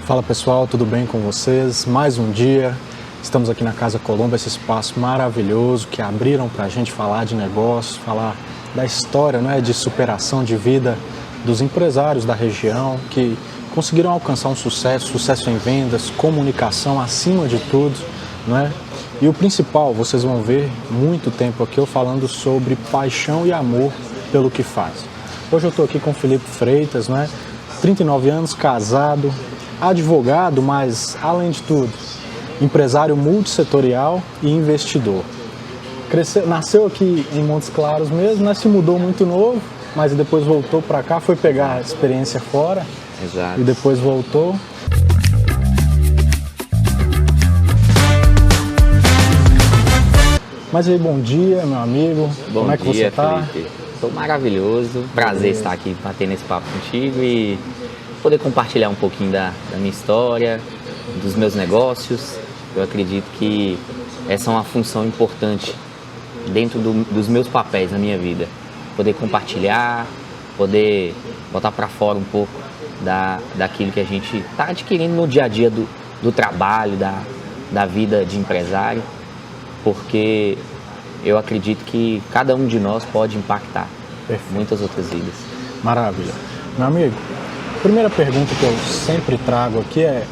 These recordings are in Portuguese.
Fala pessoal, tudo bem com vocês? Mais um dia, estamos aqui na Casa Colombo, esse espaço maravilhoso que abriram para a gente falar de negócios, falar da história, não é, de superação de vida dos empresários da região que conseguiram alcançar um sucesso em vendas, comunicação acima de tudo, não é? E o principal, vocês vão ver muito tempo aqui eu falando sobre paixão e amor pelo que faz. Hoje eu estou aqui com o Felipe Freitas, não é? 39 anos, casado, advogado, mas além de tudo, empresário multissetorial e investidor. Nasceu aqui em Montes Claros mesmo, né? Se mudou muito novo, mas depois voltou para cá, foi pegar a experiência fora. Exato. E depois voltou. Mas aí, bom dia, meu amigo. Bom Como é que dia, você está? Estou maravilhoso. Prazer estar aqui batendo esse papo contigo e poder compartilhar um pouquinho da minha história, dos meus negócios. Eu acredito que essa é uma função importante dentro dos meus papéis na minha vida. Poder compartilhar, poder botar para fora um pouco daquilo que a gente está adquirindo no dia a dia do trabalho, da vida de empresário, porque eu acredito que cada um de nós pode impactar muitas outras vidas. Maravilha. Meu amigo, a primeira pergunta que eu sempre trago aqui é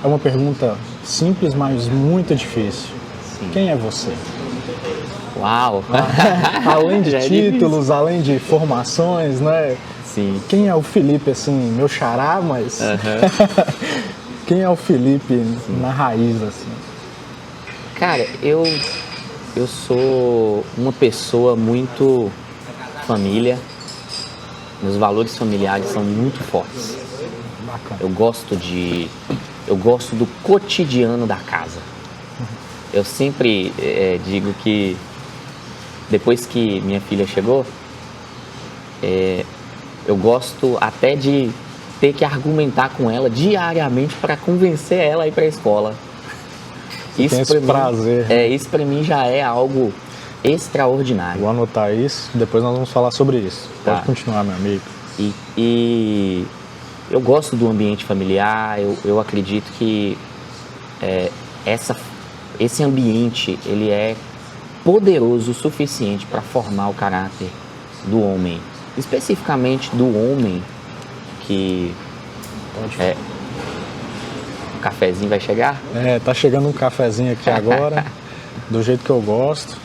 uma pergunta simples, mas muito difícil. Sim. Quem é você? Uau! Além de títulos, além de formações, né? Sim. Quem é o Felipe, assim, meu xará, mas... Quem é o Felipe na raiz, assim? Cara, eu sou uma pessoa muito família. Meus valores familiares são muito fortes. Bacana. Eu gosto do cotidiano da casa. Eu sempre digo que depois que minha filha chegou, eu gosto até de ter que argumentar com ela diariamente para convencer ela a ir para a escola. Isso tem esse prazer. Isso para mim já é algo extraordinário. Vou anotar isso, depois nós vamos falar sobre isso. Tá. Pode continuar, meu amigo. E eu gosto do ambiente familiar, eu acredito que esse ambiente ele é poderoso o suficiente para formar o caráter do homem. Especificamente do homem que... O cafezinho vai chegar? Tá chegando um cafezinho aqui agora, do jeito que eu gosto.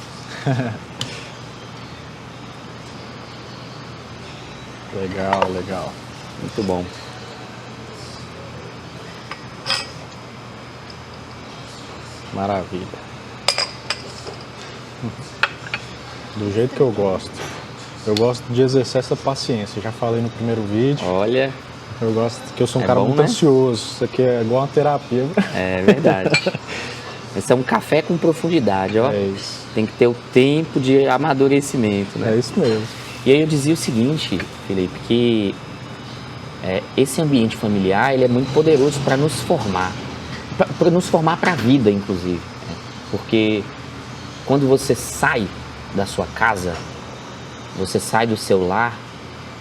Legal, legal. Muito bom. Maravilha. Do jeito que eu gosto. Eu gosto de exercer essa paciência. Já falei no primeiro vídeo. Olha... Eu gosto, que eu sou um cara bom, muito né? ansioso. Isso aqui é igual uma terapia. É verdade. Esse é um café com profundidade, ó. É isso. Tem que ter o tempo de amadurecimento, né? É isso mesmo. E aí eu dizia o seguinte, Felipe, que esse ambiente familiar ele é muito poderoso para nos formar, para nos formar para a vida, inclusive. Porque quando você sai da sua casa, você sai do seu lar,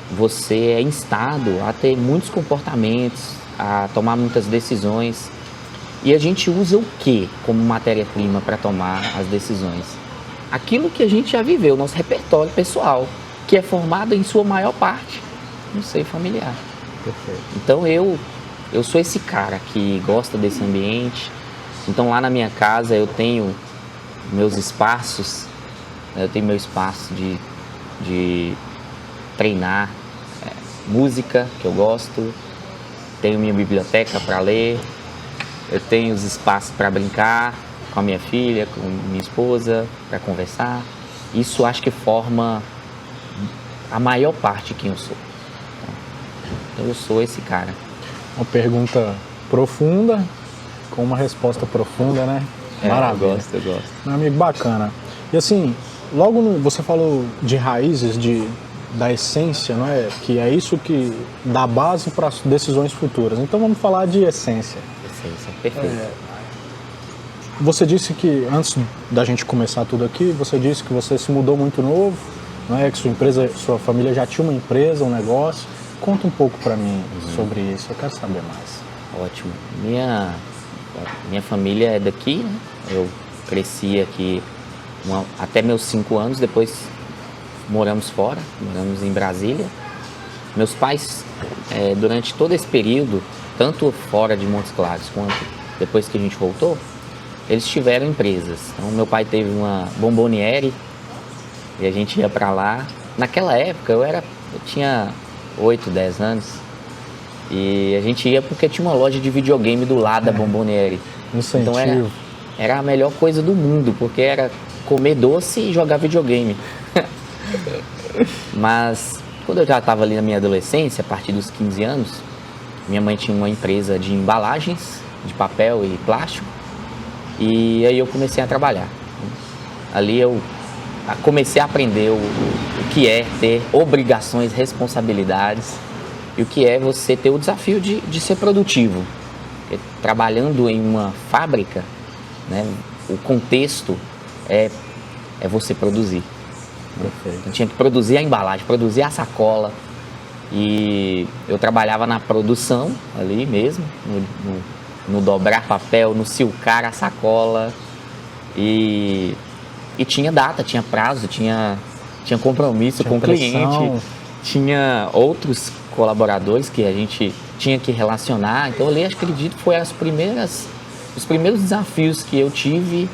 você é instado a ter muitos comportamentos, a tomar muitas decisões. E a gente usa o que como matéria-prima para tomar as decisões? Aquilo que a gente já viveu, nosso repertório pessoal, que é formado em sua maior parte no seio familiar. Perfeito. Então eu sou esse cara que gosta desse ambiente. Então lá na minha casa eu tenho meus espaços, eu tenho meu espaço de treinar, música que eu gosto, tenho minha biblioteca para ler, eu tenho os espaços para brincar com a minha filha, com minha esposa, para conversar. Isso acho que forma a maior parte de quem eu sou. Então eu sou esse cara. Uma pergunta profunda, com uma resposta profunda, né? Maravilha. Eu gosto. Meu amigo, bacana. E assim, você falou de raízes, da essência, não é? Que é isso que dá base para as decisões futuras. Então vamos falar de essência. Essência, perfeito. Você disse que, antes da gente começar tudo aqui, você disse que você se mudou muito novo, não é? Que sua família já tinha uma empresa, um negócio. Conta um pouco para mim sobre isso, eu quero saber mais. Ótimo. Minha família é daqui, né? Eu cresci aqui até meus 5 anos, depois moramos fora, moramos em Brasília. Meus pais, durante todo esse período, tanto fora de Montes Claros quanto depois que a gente voltou, eles tiveram empresas. Então, meu pai teve uma bomboniere e a gente ia para lá. Naquela época, eu tinha 8, 10 anos e a gente ia porque tinha uma loja de videogame do lado da bomboniere. Incentivo. Então, era a melhor coisa do mundo, porque era comer doce e jogar videogame. Mas quando eu já estava ali na minha adolescência, a partir dos 15 anos, minha mãe tinha uma empresa de embalagens, de papel e plástico, e aí eu comecei a trabalhar. Ali eu comecei a aprender o que é ter obrigações, responsabilidades, e o que é você ter o desafio de ser produtivo. Porque trabalhando em uma fábrica, né, o contexto é você produzir. Perfeito. Eu tinha que produzir a embalagem, produzir a sacola. E eu trabalhava na produção ali mesmo, no dobrar papel, no silcar a sacola. E tinha data, tinha prazo, tinha compromisso com o cliente. Tinha outros colaboradores que a gente tinha que relacionar. Então ali, acredito que foi os primeiros desafios que eu tive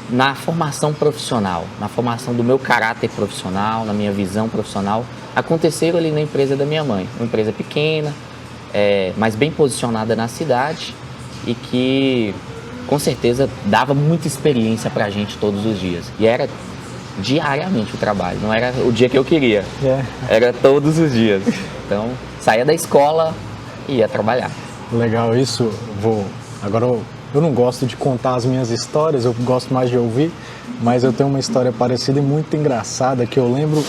na formação profissional, na formação do meu caráter profissional, na minha visão profissional, aconteceram ali na empresa da minha mãe. Uma empresa pequena, mas bem posicionada na cidade e que, com certeza, dava muita experiência pra gente todos os dias. E era diariamente o trabalho, não era o dia que eu queria, era todos os dias. Então, saía da escola e ia trabalhar. Legal isso. Agora eu não gosto de contar as minhas histórias, eu gosto mais de ouvir, mas eu tenho uma história parecida e muito engraçada que eu lembro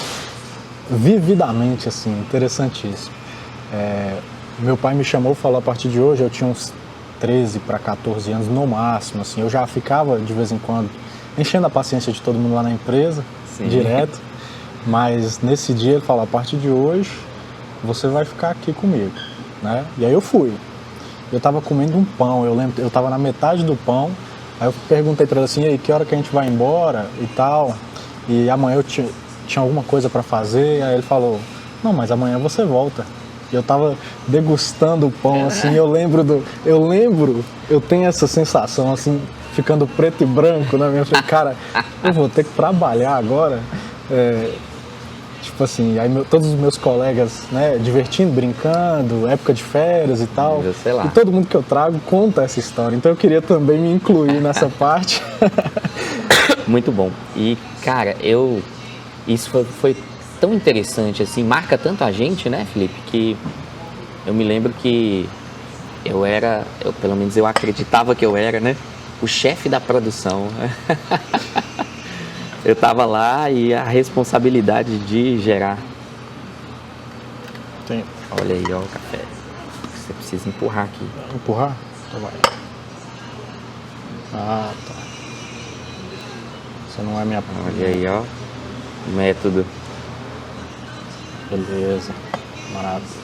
vividamente, assim, interessantíssimo. Meu pai me chamou e falou: a partir de hoje, eu tinha uns 13 para 14 anos no máximo, assim, eu já ficava de vez em quando enchendo a paciência de todo mundo lá na empresa, Sim. direto, mas nesse dia ele falou: a partir de hoje você vai ficar aqui comigo, né? E aí eu fui. Eu tava comendo um pão, eu lembro, eu tava na metade do pão, aí eu perguntei pra ele assim: e aí, que hora que a gente vai embora e tal? E amanhã eu tinha alguma coisa pra fazer, aí ele falou: não, mas amanhã você volta. E eu tava degustando o pão, assim, eu tenho essa sensação, assim, ficando preto e branco na minha frente. Cara, eu vou ter que trabalhar agora. Tipo assim, aí todos os meus colegas, né, divertindo, brincando, época de férias e tal. Sei lá. E todo mundo que eu trago conta essa história. Então eu queria também me incluir nessa parte. Muito bom. E, cara, isso foi tão interessante, assim, marca tanto a gente, né, Felipe, que eu me lembro que pelo menos eu acreditava que eu era, né, o chefe da produção. Eu tava lá e a responsabilidade de gerar. Sim. Olha aí, ó, o café. Você precisa empurrar aqui. Empurrar? Então vai. Ah, tá. Você não é minha... Olha aí, ó. Método. Beleza. Maravilha.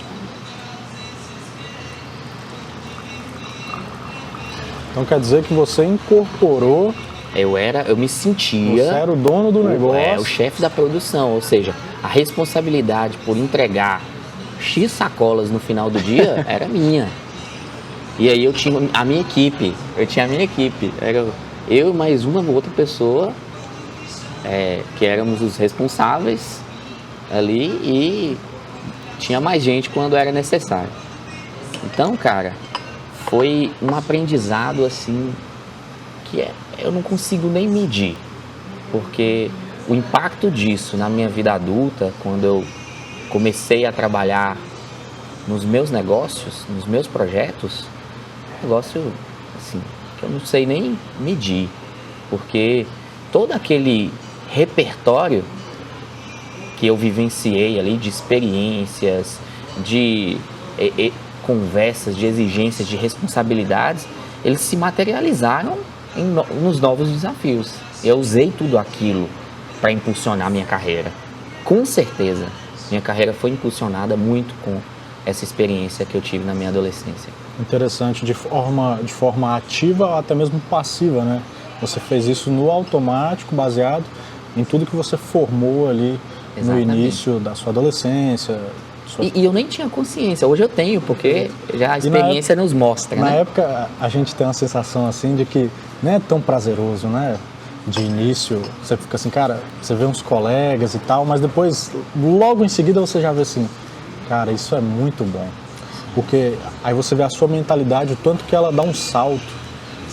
Então quer dizer que você incorporou... Eu me sentia... Você era o dono do negócio. O chefe da produção, ou seja, a responsabilidade por entregar X sacolas no final do dia era minha. E aí eu tinha a minha equipe, era eu mais uma outra pessoa, que éramos os responsáveis ali e tinha mais gente quando era necessário. Então, cara, foi um aprendizado assim que eu não consigo nem medir, porque o impacto disso na minha vida adulta, quando eu comecei a trabalhar nos meus negócios, nos meus projetos, negócio assim, que eu não sei nem medir, porque todo aquele repertório que eu vivenciei ali de experiências, de conversas, de exigências, de responsabilidades, eles se materializaram nos novos desafios. Eu usei tudo aquilo para impulsionar minha carreira. Com certeza, minha carreira foi impulsionada muito essa experiência que eu tive na minha adolescência. Interessante, de forma ativa ou até mesmo passiva, né? Você fez isso no automático, baseado em tudo que você formou ali Exatamente. no início da sua adolescência. E eu nem tinha consciência, hoje eu tenho, porque já a experiência nos mostra, Na né? época, a gente tem uma sensação assim de que não é tão prazeroso, né? De início, você fica assim, cara, você vê uns colegas e tal, mas depois, logo em seguida, você já vê assim, cara, isso é muito bom. Porque aí você vê a sua mentalidade, o tanto que ela dá um salto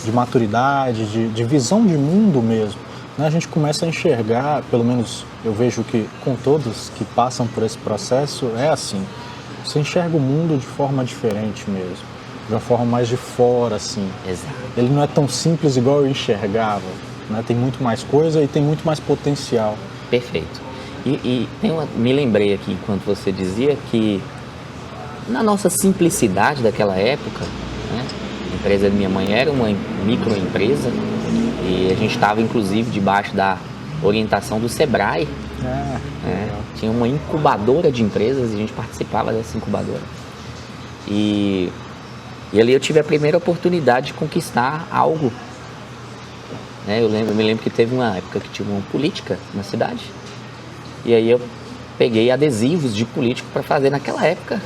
de maturidade, de visão de mundo mesmo. Né? A gente começa a enxergar, pelo menos eu vejo que com todos que passam por esse processo, é assim. Você enxerga o mundo de forma diferente mesmo, de uma forma mais de fora, assim. Exato. Ele não é tão simples igual eu enxergava, né? Tem muito mais coisa e tem muito mais potencial. Perfeito. Me lembrei aqui, enquanto você dizia, que na nossa simplicidade daquela época, né, a empresa da minha mãe era uma microempresa e a gente estava, inclusive, debaixo da orientação do Sebrae. Tinha uma incubadora de empresas e a gente participava dessa incubadora. E ali eu tive a primeira oportunidade de conquistar algo. Né? Eu me lembro que teve uma época que tinha uma política na cidade. E aí eu peguei adesivos de político para fazer naquela época.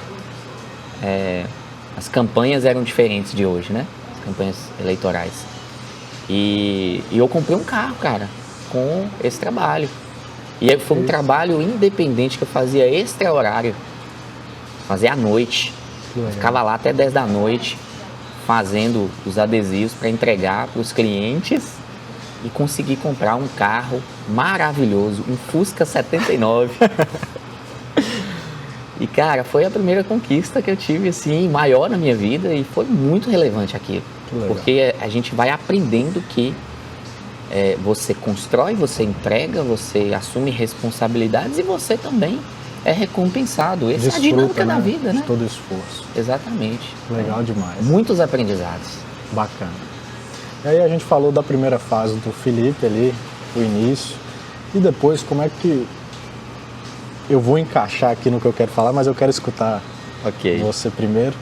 As campanhas eram diferentes de hoje, né? As campanhas eleitorais. E eu comprei um carro, cara, com esse trabalho. E aí foi um trabalho independente que eu fazia extra horário. Fazia à noite. Eu ficava lá até 10 da noite fazendo os adesivos para entregar para os clientes e consegui comprar um carro maravilhoso, um Fusca 79. E, cara, foi a primeira conquista que eu tive, assim, maior na minha vida e foi muito relevante aquilo. Porque a gente vai aprendendo que você constrói, você entrega, você assume responsabilidades e você também é recompensado. Essa é a dinâmica da vida, né? De todo esforço. Exatamente. Legal demais. Muitos aprendizados. Bacana. E aí a gente falou da primeira fase do Felipe ali, o início. E depois, como é que... Eu vou encaixar aqui no que eu quero falar, mas eu quero escutar você primeiro.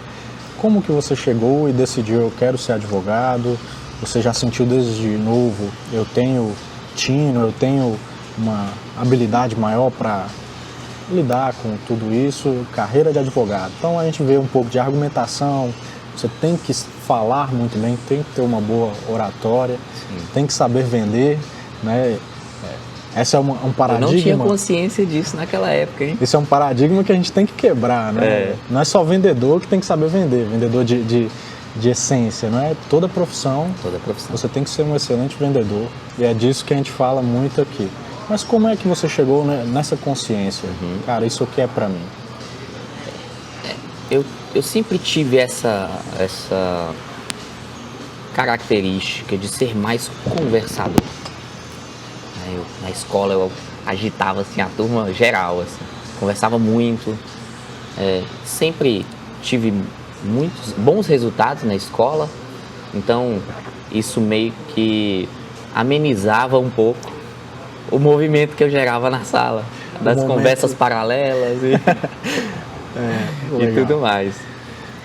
Como que você chegou e decidiu, eu quero ser advogado? Você já sentiu desde novo, eu tenho tino, eu tenho uma habilidade maior para lidar com tudo isso, carreira de advogado. Então a gente vê um pouco de argumentação, você tem que falar muito bem, tem que ter uma boa oratória, tem que saber vender, né? Esse é um paradigma. Eu não tinha consciência disso naquela época, hein? Esse é um paradigma que a gente tem que quebrar, né? Não é só vendedor que tem que saber vender, vendedor de essência, não é? Toda profissão, você tem que ser um excelente vendedor e é disso que a gente fala muito aqui. Mas como é que você chegou nessa consciência? Cara, isso aqui é pra mim. Eu sempre tive essa característica de ser mais conversador. Na escola eu agitava assim, a turma geral, assim, conversava muito, sempre tive muitos bons resultados na escola, então isso meio que amenizava um pouco o movimento que eu gerava na sala, das conversas paralelas e tudo mais.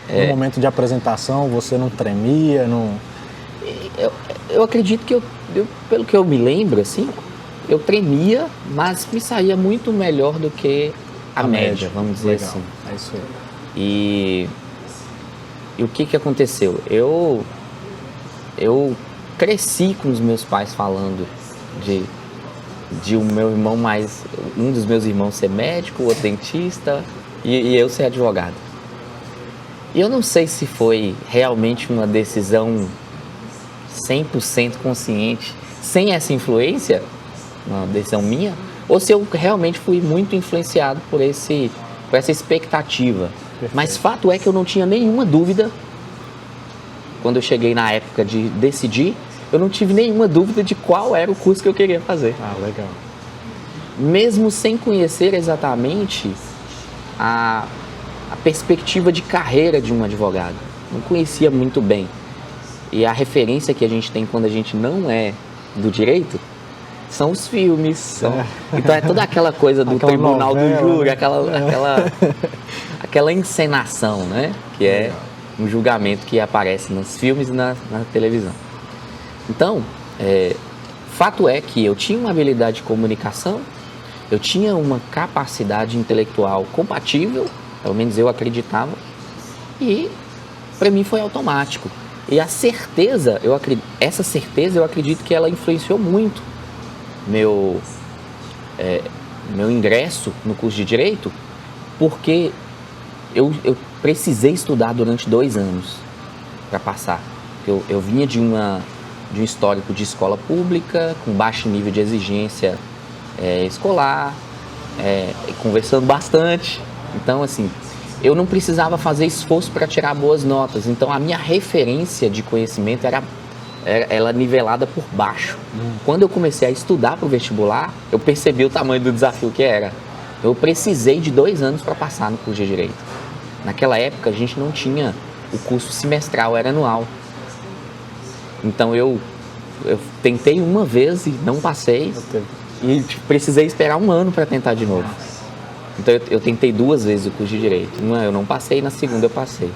No momento de apresentação você não tremia? Não... Eu acredito que pelo que eu me lembro, assim, eu tremia, mas me saía muito melhor do que a média, vamos dizer assim. É isso aí. E o que aconteceu? Eu cresci com os meus pais falando de um meu irmão um dos meus irmãos ser médico, ou dentista, e eu ser advogado. E eu não sei se foi realmente uma decisão 100% consciente, sem essa influência, uma decisão minha, ou se eu realmente fui muito influenciado por essa expectativa. Perfeito. Mas fato é que eu não tinha nenhuma dúvida, quando eu cheguei na época de decidir, eu não tive nenhuma dúvida de qual era o curso que eu queria fazer. Ah, legal. Mesmo sem conhecer exatamente a perspectiva de carreira de um advogado. Não conhecia muito bem. E a referência que a gente tem quando a gente não é do direito são os filmes. Então é toda aquela coisa do tribunal do júri, aquela encenação, né? Que é um julgamento que aparece nos filmes e na televisão. Então, fato é que eu tinha uma habilidade de comunicação, eu tinha uma capacidade intelectual compatível, pelo menos eu acreditava, e para mim foi automático. E a certeza, essa certeza eu acredito que ela influenciou muito meu ingresso no curso de Direito, porque eu precisei estudar durante 2 anos para passar. Eu vinha de um histórico de escola pública, com baixo nível de exigência escolar, conversando bastante. Então, assim, eu não precisava fazer esforço para tirar boas notas. Então, a minha referência de conhecimento ela nivelada por baixo. Quando eu comecei a estudar para o vestibular, eu percebi o tamanho do desafio que era. Eu precisei de 2 anos para passar no curso de Direito. Naquela época, a gente não tinha o curso semestral, era anual. Então, eu tentei uma vez e não passei. E precisei esperar 1 ano para tentar de novo. Então, eu tentei 2 vezes o curso de Direito. Uma eu não passei, na segunda eu passei.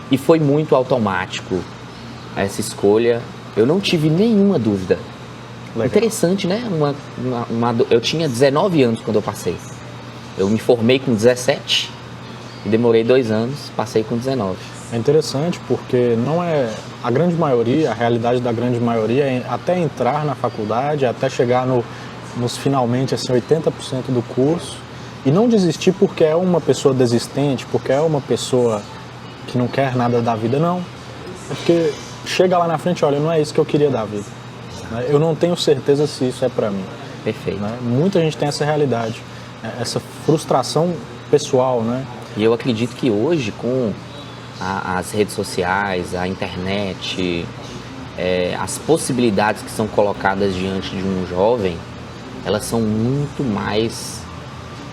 E foi muito automático essa escolha. Eu não tive nenhuma dúvida. Legal. Interessante, né? Eu tinha 19 anos quando eu passei. Eu me formei com 17 e demorei 2 anos, passei com 19. É interessante porque não é a grande maioria, a realidade da grande maioria é até entrar na faculdade, até chegar nos finalmente assim 80% do curso e não desistir porque é uma pessoa desistente, porque é uma pessoa que não quer nada da vida, não. É porque chega lá na frente, olha, não é isso que eu queria da vida. Eu não tenho certeza se isso é pra mim. Perfeito. Muita gente tem essa realidade, essa frustração pessoal, né? E eu acredito que hoje, com as redes sociais, a internet, as possibilidades que são colocadas diante de um jovem, elas são muito mais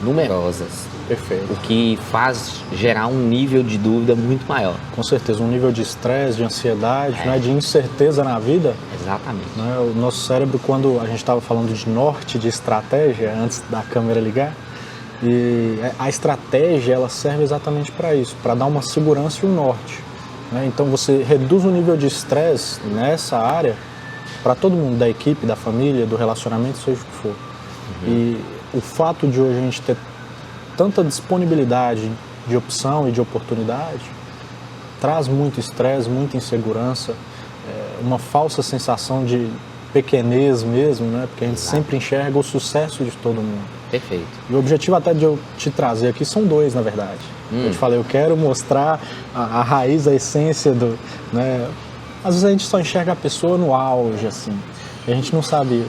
numerosas. Perfeito. O que faz gerar um nível de dúvida muito maior. Com certeza, um nível de estresse, de ansiedade, né, de incerteza na vida. Exatamente. Né, o nosso cérebro, quando a gente estava falando de norte, de estratégia, antes da câmera ligar, e a estratégia ela serve exatamente para isso, para dar uma segurança e um norte. Né? Então você reduz o nível de estresse nessa área para todo mundo da equipe, da família, do relacionamento, seja o que for. E o fato de hoje a gente ter tanta disponibilidade de opção e de oportunidade traz muito estresse, muita insegurança, uma falsa sensação de pequenez mesmo, né? Porque a gente sempre enxerga o sucesso de todo mundo. Perfeito. E o objetivo até de eu te trazer aqui são 2, na verdade. Eu te falei, eu quero mostrar a raiz, a essência do... Né? Às vezes a gente só enxerga a pessoa no auge, assim. E a gente não sabe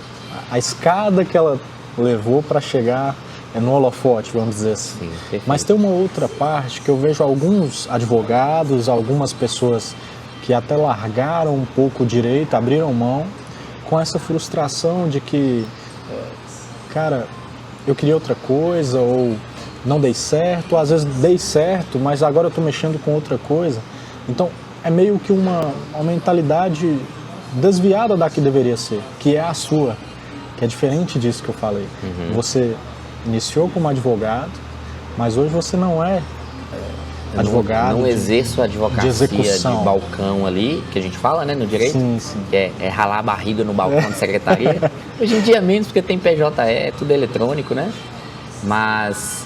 a escada que ela levou para chegar no holofote, vamos dizer assim. Sim, mas tem uma outra parte que eu vejo alguns advogados, algumas pessoas que até largaram um pouco o direito, abriram mão, com essa frustração de que, cara, eu queria outra coisa, ou não dei certo, ou às vezes dei certo, mas agora eu estou mexendo com outra coisa. Então, é meio que uma mentalidade desviada da que deveria ser, que é a sua, que é diferente disso que eu falei. Você iniciou como advogado, mas hoje você não é advogado. Não exerço a advocacia de balcão ali, que a gente fala, né, no direito. Sim, sim. Que é ralar a barriga no balcão de secretaria. Hoje em dia menos, porque tem PJE, tudo eletrônico, né? Mas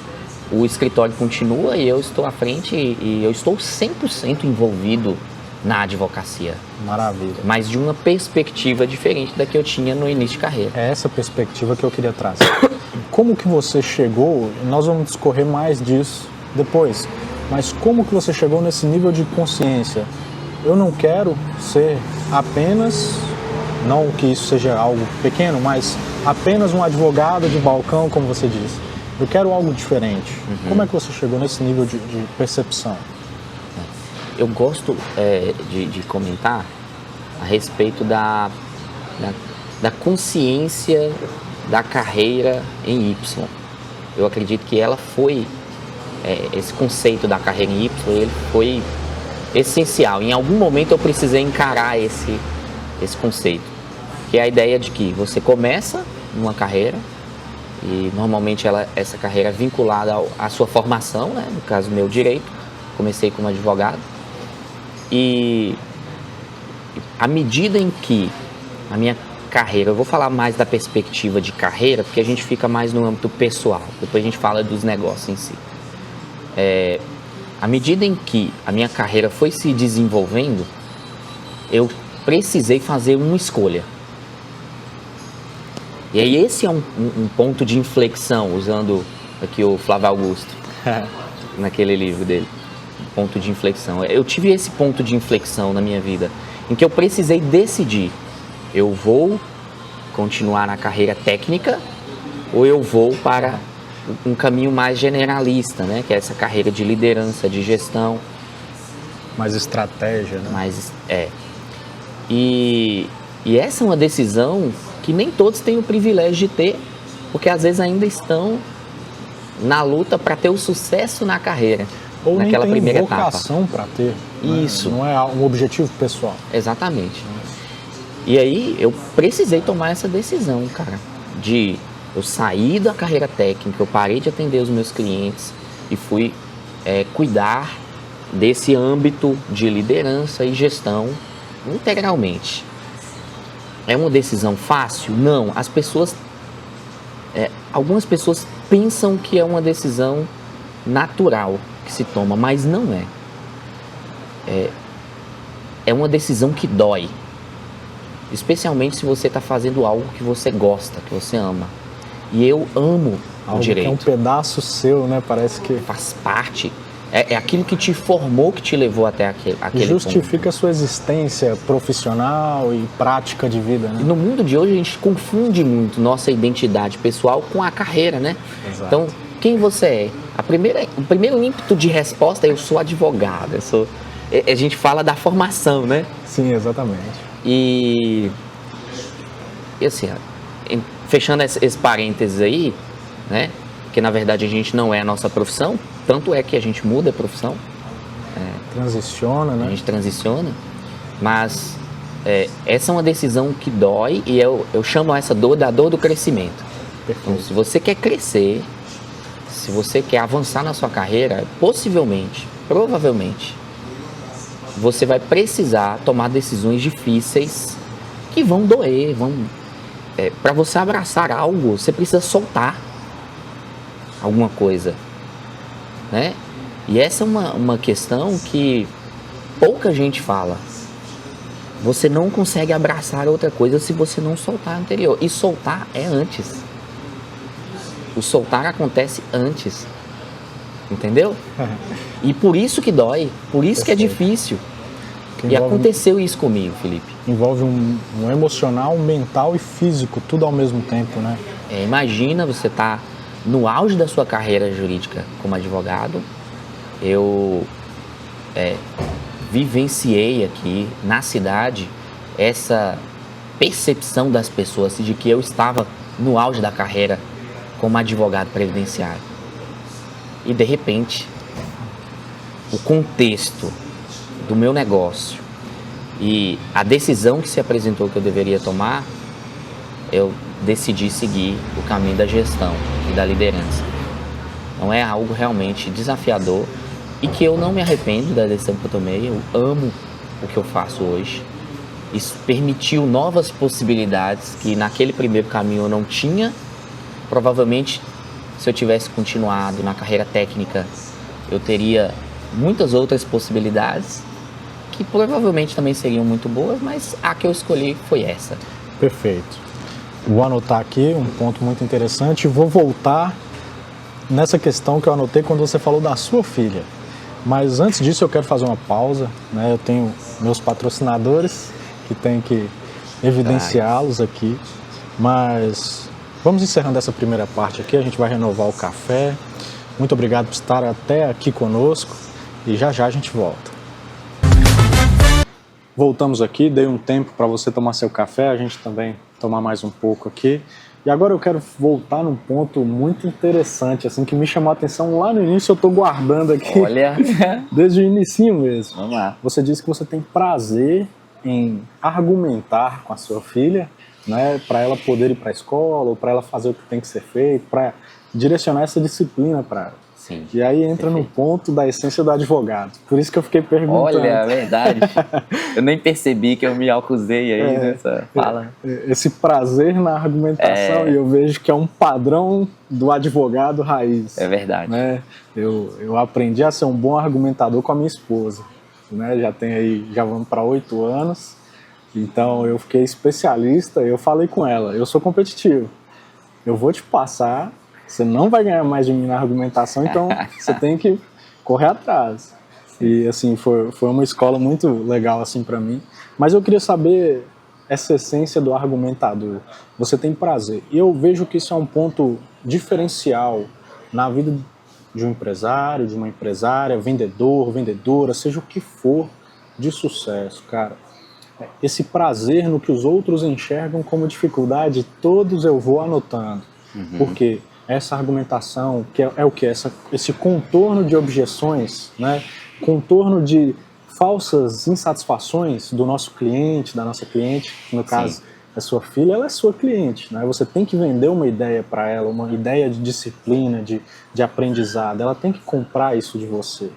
o escritório continua e eu estou à frente e eu estou 100% envolvido na advocacia. Maravilha. Mas de uma perspectiva diferente da que eu tinha no início de carreira. É essa perspectiva que eu queria trazer. Como que você chegou, nós vamos discorrer mais disso depois, mas como que você chegou nesse nível de consciência? Eu não quero ser apenas, não que isso seja algo pequeno, mas apenas um advogado de balcão, como você disse. Eu quero algo diferente. Como é que você chegou nesse nível de percepção? Eu gosto de comentar a respeito da consciência da carreira em Y. Eu acredito que ela foi, esse conceito da carreira em Y, ele foi essencial. Em algum momento eu precisei encarar esse conceito, que é a ideia de que você começa uma carreira E normalmente essa carreira é vinculada à sua formação, né? No caso meu, direito. Comecei como advogado. E à medida em que a minha carreira, eu vou falar mais da perspectiva de carreira, porque a gente fica mais no âmbito pessoal, depois a gente fala dos negócios em si. À medida em que a minha carreira foi se desenvolvendo, eu precisei fazer uma escolha. E aí esse é um ponto de inflexão, usando aqui o Flávio Augusto, naquele livro dele, ponto de inflexão. Eu tive esse ponto de inflexão na minha vida, em que eu precisei decidir, eu vou continuar na carreira técnica ou eu vou para um caminho mais generalista, né? Que é essa carreira de liderança, de gestão. Mais estratégia, né? E essa é uma decisão que nem todos têm o privilégio de ter, porque às vezes ainda estão na luta para ter o sucesso na carreira, ou naquela nem tem primeira etapa. vocação para ter. Isso. Né? Não é um objetivo pessoal. Exatamente. E aí eu precisei tomar essa decisão, cara, de eu sair da carreira técnica, eu parei de atender os meus clientes e fui cuidar desse âmbito de liderança e gestão integralmente. É uma decisão fácil? Não. As pessoas, algumas pessoas pensam que é uma decisão natural que se toma, mas não é. É uma decisão que dói. Especialmente se você está fazendo algo que você gosta, que você ama. E eu amo algo o direito. Que é um pedaço seu, né? Parece que faz parte. É aquilo que te formou, que te levou até aquele justifica ponto. A sua existência profissional e prática de vida, né? No mundo de hoje a gente confunde muito nossa identidade pessoal com a carreira, né? Exato. Então, quem você é? O primeiro ímpeto de resposta é eu sou advogado. A gente fala da formação, né? Sim, exatamente. E assim, fechando esse parênteses aí, né? Porque na verdade a gente não é a nossa profissão, tanto é que a gente muda a profissão. Transiciona, né? A gente transiciona, mas essa é uma decisão que dói e eu chamo essa dor da dor do crescimento. Perfeito. Então, se você quer crescer, se você quer avançar na sua carreira, possivelmente, provavelmente, você vai precisar tomar decisões difíceis que vão doer, para você abraçar algo, você precisa soltar alguma coisa, né? E essa é uma questão que pouca gente fala. Você não consegue abraçar outra coisa se você não soltar a anterior. E soltar é antes. O soltar acontece antes. Entendeu? E por isso que dói, por isso que é difícil. E aconteceu isso comigo, Felipe. Envolve um emocional, mental e físico, tudo ao mesmo tempo, né? Imagina você tá no auge da sua carreira jurídica como advogado. Eu vivenciei aqui na cidade essa percepção das pessoas de que eu estava no auge da carreira como advogado previdenciário. E de repente, o contexto do meu negócio e a decisão que se apresentou que eu deveria tomar, eu decidi seguir o caminho da gestão e da liderança. Não é algo realmente desafiador e que eu não me arrependo da decisão que eu tomei. Eu amo o que eu faço hoje. Isso permitiu novas possibilidades que naquele primeiro caminho eu não tinha. Provavelmente, se eu tivesse continuado na carreira técnica, eu teria muitas outras possibilidades que provavelmente também seriam muito boas, mas a que eu escolhi foi essa. Perfeito. Vou anotar aqui um ponto muito interessante e vou voltar nessa questão que eu anotei quando você falou da sua filha. Mas antes disso eu quero fazer uma pausa, né? Eu tenho meus patrocinadores que tenho que evidenciá-los aqui, mas vamos encerrando essa primeira parte aqui, a gente vai renovar o café. Muito obrigado por estar até aqui conosco e já já a gente volta. Voltamos aqui, dei um tempo para você tomar seu café, a gente também tomar mais um pouco aqui. E agora eu quero voltar num ponto muito interessante, assim, que me chamou a atenção lá no início, eu estou guardando aqui. Olha, desde o inicinho mesmo. Vamos lá. Você disse que você tem prazer em argumentar com a sua filha né, para ela poder ir para a escola, ou para ela fazer o que tem que ser feito, para direcionar essa disciplina para ela. Sim. E aí entra no ponto da essência do advogado. Por isso que eu fiquei perguntando. Olha, é verdade. Eu nem percebi que eu me acusei aí nessa fala. Esse prazer na argumentação, e eu vejo que é um padrão do advogado raiz. É verdade. Né? Eu aprendi a ser um bom argumentador com a minha esposa. Né? Já vamos para 8 anos. Então eu fiquei especialista, eu falei com ela, eu sou competitivo. Eu vou te passar, você não vai ganhar mais de mim na argumentação, então você tem que correr atrás. E assim, foi uma escola muito legal assim para mim. Mas eu queria saber essa essência do argumentador. Você tem prazer. E eu vejo que isso é um ponto diferencial na vida de um empresário, de uma empresária, vendedor, vendedora, seja o que for de sucesso, cara. Esse prazer no que os outros enxergam como dificuldade, todos eu vou anotando. Porque essa argumentação, que é o que? Esse contorno de objeções, né? Contorno de falsas insatisfações do nosso cliente, da nossa cliente, no caso é sua filha, ela é sua cliente, né? Você tem que vender uma ideia para ela, uma ideia de disciplina, de aprendizado, ela tem que comprar isso de você.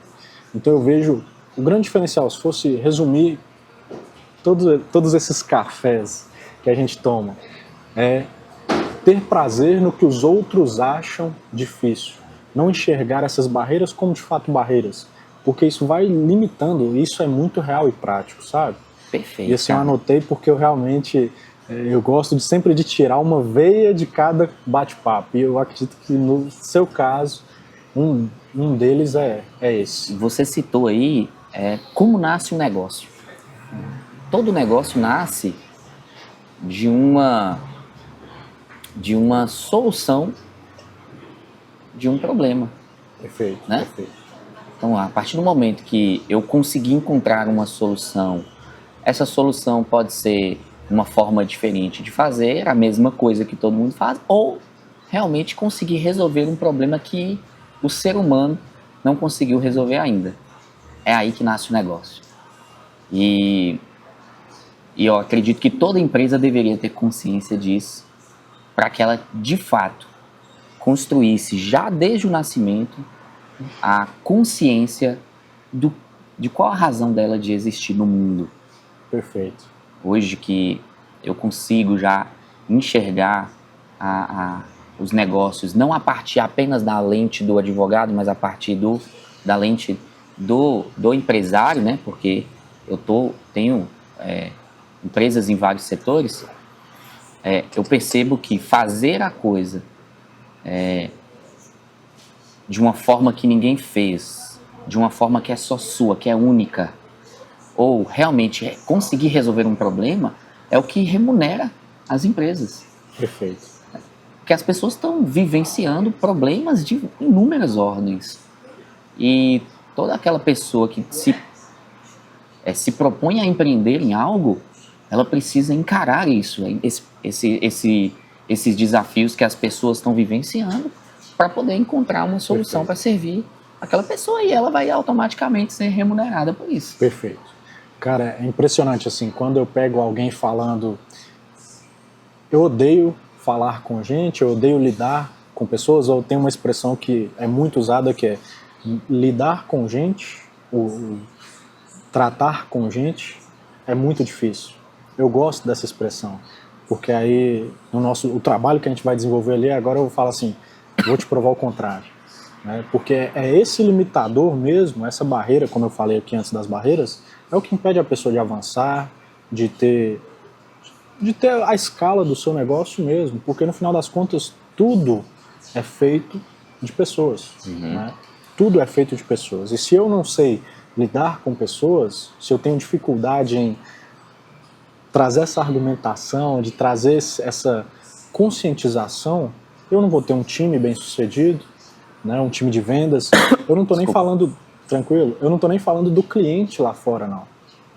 Então eu vejo o grande diferencial, se fosse resumir todos esses cafés que a gente toma, é ter prazer no que os outros acham difícil. Não enxergar essas barreiras como de fato barreiras. Porque isso vai limitando, isso é muito real e prático, sabe? Perfeito. E assim eu anotei porque eu realmente, eu gosto sempre de tirar uma veia de cada bate-papo. E eu acredito que no seu caso, um deles é esse. Você citou aí como nasce um negócio. Todo negócio nasce de uma solução de um problema. Perfeito, né? perfeito. Então, a partir do momento que eu consegui encontrar uma solução, essa solução pode ser uma forma diferente de fazer a mesma coisa que todo mundo faz, ou realmente conseguir resolver um problema que o ser humano não conseguiu resolver ainda. É aí que nasce o negócio. E eu acredito que toda empresa deveria ter consciência disso, para que ela, de fato, construísse já desde o nascimento a consciência de qual a razão dela de existir no mundo. Perfeito. Hoje que eu consigo já enxergar os negócios, não a partir apenas da lente do advogado, mas a partir da lente do empresário, né? Porque tenho empresas em vários setores, eu percebo que fazer a coisa de uma forma que ninguém fez, de uma forma que é só sua, que é única, ou realmente conseguir resolver um problema, é o que remunera as empresas. Perfeito. Porque as pessoas estão vivenciando problemas de inúmeras ordens. E toda aquela pessoa que se propõe a empreender em algo, ela precisa encarar isso, esses desafios que as pessoas estão vivenciando, para poder encontrar uma solução para servir aquela pessoa, e ela vai automaticamente ser remunerada por isso. Perfeito. Cara, é impressionante assim, quando eu pego alguém falando, eu odeio falar com gente, eu odeio lidar com pessoas, ou tem uma expressão que é muito usada que é lidar com gente, ou tratar com gente é muito difícil. Eu gosto dessa expressão, porque aí o trabalho que a gente vai desenvolver ali, agora eu falo assim, vou te provar o contrário. Né? Porque é esse limitador mesmo, essa barreira, como eu falei aqui antes das barreiras, é o que impede a pessoa de avançar, de ter a escala do seu negócio mesmo, porque no final das contas tudo é feito de pessoas. Né? Tudo é feito de pessoas. E se eu não sei lidar com pessoas, se eu tenho dificuldade em trazer essa argumentação, de trazer essa conscientização, eu não vou ter um time bem sucedido, né, um time de vendas. Eu não estou nem falando, tranquilo, eu não estou nem falando do cliente lá fora, não.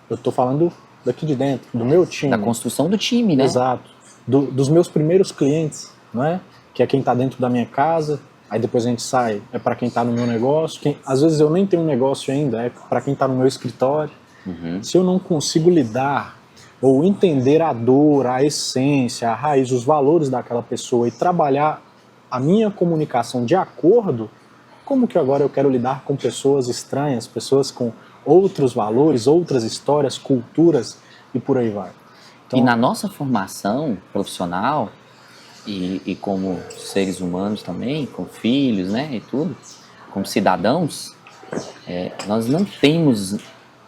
Eu estou falando daqui de dentro, do meu time. Da construção do time, né? Exato. Dos meus primeiros clientes, né? Que é quem está dentro da minha casa, aí depois a gente sai, é para quem está no meu negócio. Às vezes eu nem tenho um negócio ainda, é para quem está no meu escritório. Se eu não consigo lidar ou entender a dor, a essência, a raiz, os valores daquela pessoa e trabalhar a minha comunicação de acordo, como que agora eu quero lidar com pessoas estranhas, pessoas com outros valores, outras histórias, culturas e por aí vai. Então, e na nossa formação profissional e como seres humanos também, com filhos, né, e tudo, como cidadãos, nós não temos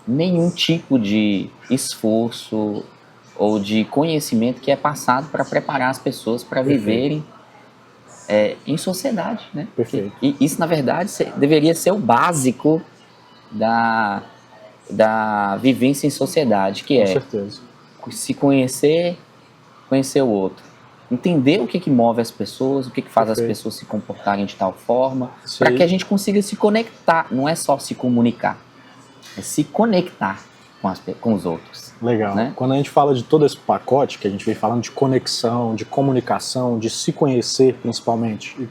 nenhum tipo de esforço ou de conhecimento que é passado para preparar as pessoas para viverem em sociedade, né? Perfeito. E isso, na verdade, deveria ser o básico da vivência em sociedade, que Com é certeza. se conhecer, conhecer o outro. Entender o que move as pessoas, o que faz as Perfeito. pessoas se comportarem de tal forma, Isso para aí. que a gente consiga se conectar. Não é só se comunicar, é se conectar com os outros. Legal. Né? Quando a gente fala de todo esse pacote, que a gente vem falando de conexão, de comunicação, de se conhecer principalmente,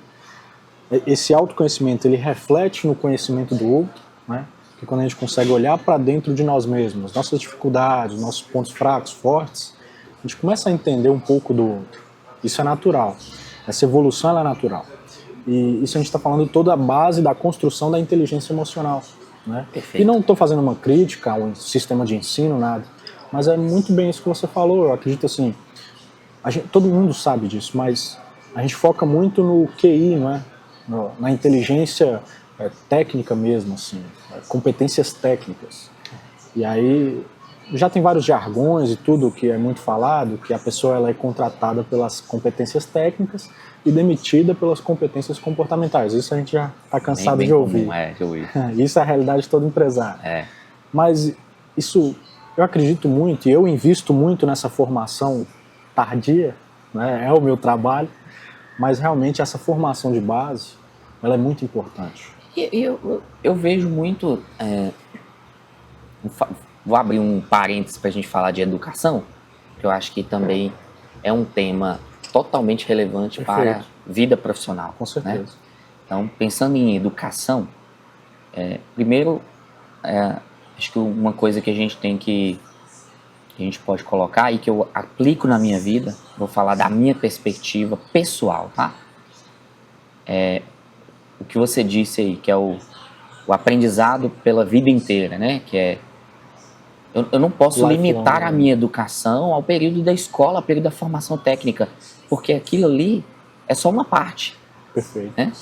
esse autoconhecimento, ele reflete no conhecimento do outro, né? Que quando a gente consegue olhar para dentro de nós mesmos, nossas dificuldades, nossos pontos fracos, fortes, a gente começa a entender um pouco do outro. Isso é natural. Essa evolução ela é natural. E isso a gente está falando toda a base da construção da inteligência emocional. Né? Perfeito. E não estou fazendo uma crítica ao sistema de ensino, nada. Mas é muito bem isso que você falou. Eu acredito assim, todo mundo sabe disso, mas a gente foca muito no QI, não é? Na inteligência técnica mesmo, assim, competências técnicas. E aí já tem vários jargões e tudo que é muito falado, que a pessoa ela é contratada pelas competências técnicas e demitida pelas competências comportamentais. Isso a gente já está cansado bem de ouvir. Comum, de ouvir. Isso é a realidade de todo empresário. Mas isso eu acredito muito e eu invisto muito nessa formação tardia, né? É o meu trabalho, mas realmente essa formação de base ela é muito importante. E eu vejo muito... Vou abrir um parênteses para a gente falar de educação, que eu acho que também é um tema totalmente relevante para a vida profissional. Com certeza. Né? Então, pensando em educação, primeiro, acho que uma coisa que a gente tem que a gente pode colocar e que eu aplico na minha vida, vou falar da minha perspectiva pessoal, tá? O que você disse aí, que é o aprendizado pela vida inteira, né? Que é eu não posso limitar a minha educação ao período da escola, ao período da formação técnica, porque aquilo ali é só uma parte. Perfeito. Né?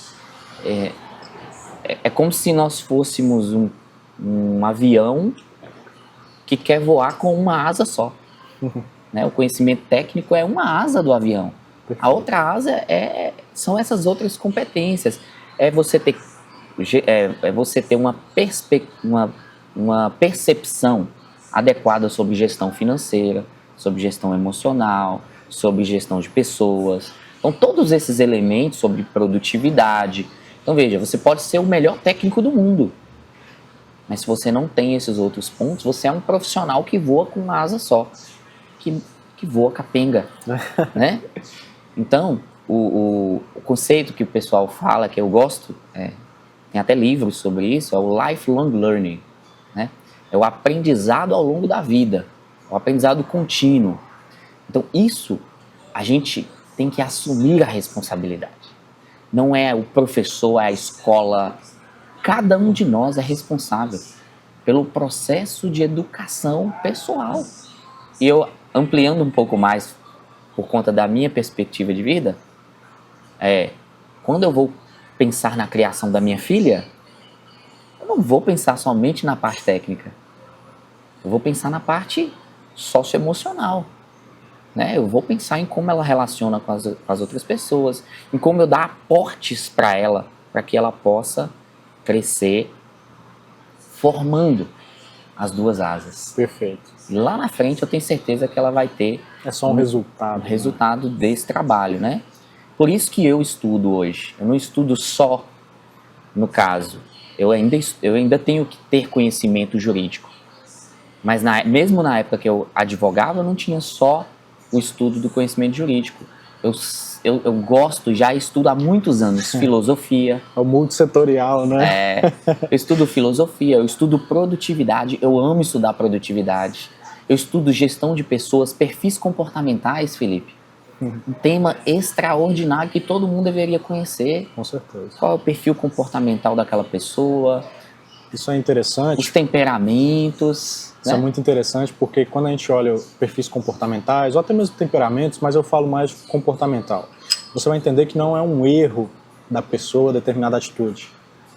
É como se nós fôssemos um avião que quer voar com uma asa só. Né? O conhecimento técnico é uma asa do avião. Perfeito. A outra asa são essas outras competências. É você ter uma percepção adequada sobre gestão financeira, sobre gestão emocional, sobre gestão de pessoas. Então, todos esses elementos sobre produtividade. Então, veja, você pode ser o melhor técnico do mundo, mas se você não tem esses outros pontos, você é um profissional que voa com uma asa só, que voa capenga, né? Então, o conceito que o pessoal fala, que eu gosto, tem até livros sobre isso, é o lifelong learning, né? É o aprendizado ao longo da vida, o aprendizado contínuo. Então, isso a gente tem que assumir a responsabilidade. Não é o professor, é a escola. Cada um de nós é responsável pelo processo de educação pessoal. E eu, ampliando um pouco mais por conta da minha perspectiva de vida, quando eu vou pensar na criação da minha filha, eu não vou pensar somente na parte técnica. Eu vou pensar na parte socioemocional. Né? Eu vou pensar em como ela relaciona com as outras pessoas, em como eu dar aportes para ela, para que ela possa crescer formando as duas asas. Perfeito. E lá na frente eu tenho certeza que ela vai ter só um resultado. Resultado desse trabalho, né? Por isso que eu estudo hoje. Eu não estudo só, no caso, eu ainda tenho que ter conhecimento jurídico. Mas mesmo na época que eu advogava, eu não tinha só o estudo do conhecimento jurídico. Eu gosto, já estudo há muitos anos filosofia. É o multissetorial, né? Eu estudo filosofia, eu estudo produtividade, eu amo estudar produtividade. Eu estudo gestão de pessoas, perfis comportamentais, Felipe. Um tema extraordinário que todo mundo deveria conhecer. Com certeza. Qual é o perfil comportamental daquela pessoa? Isso é interessante. Os temperamentos. Isso é muito interessante porque quando a gente olha perfis comportamentais, ou até mesmo temperamentos, mas eu falo mais comportamental, você vai entender que não é um erro da pessoa determinada atitude.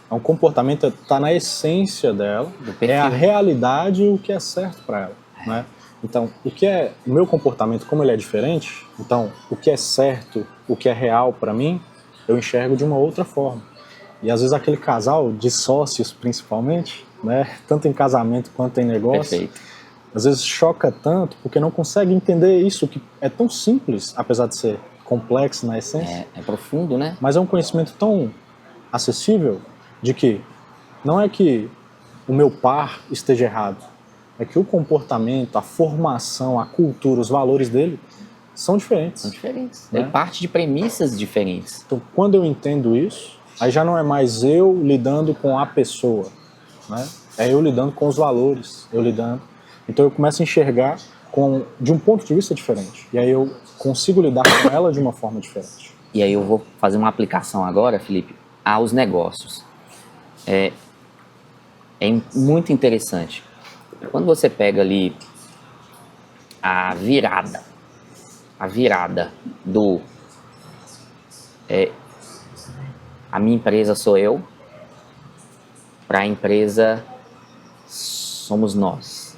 É um comportamento, está na essência dela, é a realidade e o que é certo para ela. Né? Então, o meu comportamento, como ele é diferente, então o que é certo, o que é real para mim, eu enxergo de uma outra forma. E às vezes aquele casal de sócios, principalmente, né, tanto em casamento quanto em negócio, Perfeito. Às vezes choca tanto porque não consegue entender isso que é tão simples, apesar de ser complexo na essência. É profundo, né? Mas é um conhecimento tão acessível de que não é que o meu par esteja errado, é que o comportamento, a formação, a cultura, os valores dele são diferentes. São diferentes. Né? Ele parte de premissas diferentes. Então, quando eu entendo isso, aí já não é mais eu lidando com a pessoa, né? É eu lidando com os valores, eu lidando. Então eu começo a enxergar de um ponto de vista diferente. E aí eu consigo lidar com ela de uma forma diferente. E aí eu vou fazer uma aplicação agora, Felipe, aos negócios. É muito interessante. Quando você pega ali a virada do a minha empresa sou eu, para a empresa somos nós.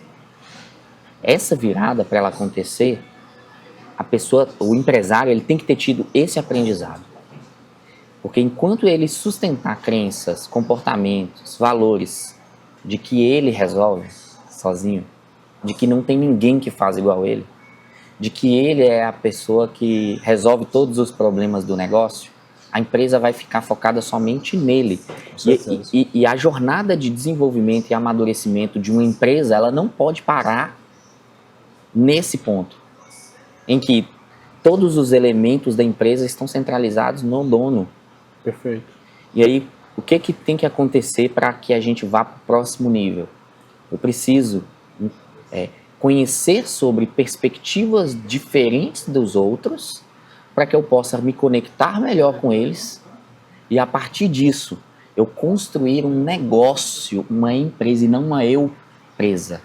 Essa virada, para ela acontecer, o empresário, ele tem que ter tido esse aprendizado. Porque enquanto ele sustentar crenças, comportamentos, valores de que ele resolve sozinho, de que não tem ninguém que faz igual ele, de que ele é a pessoa que resolve todos os problemas do negócio, a empresa vai ficar focada somente nele. E a jornada de desenvolvimento e amadurecimento de uma empresa, ela não pode parar nesse ponto, em que todos os elementos da empresa estão centralizados no dono. Perfeito. E aí, o que tem que acontecer para que a gente vá para o próximo nível? Eu preciso conhecer sobre perspectivas diferentes dos outros, para que eu possa me conectar melhor com eles e, a partir disso, eu construir um negócio, uma empresa e não uma eu-presa,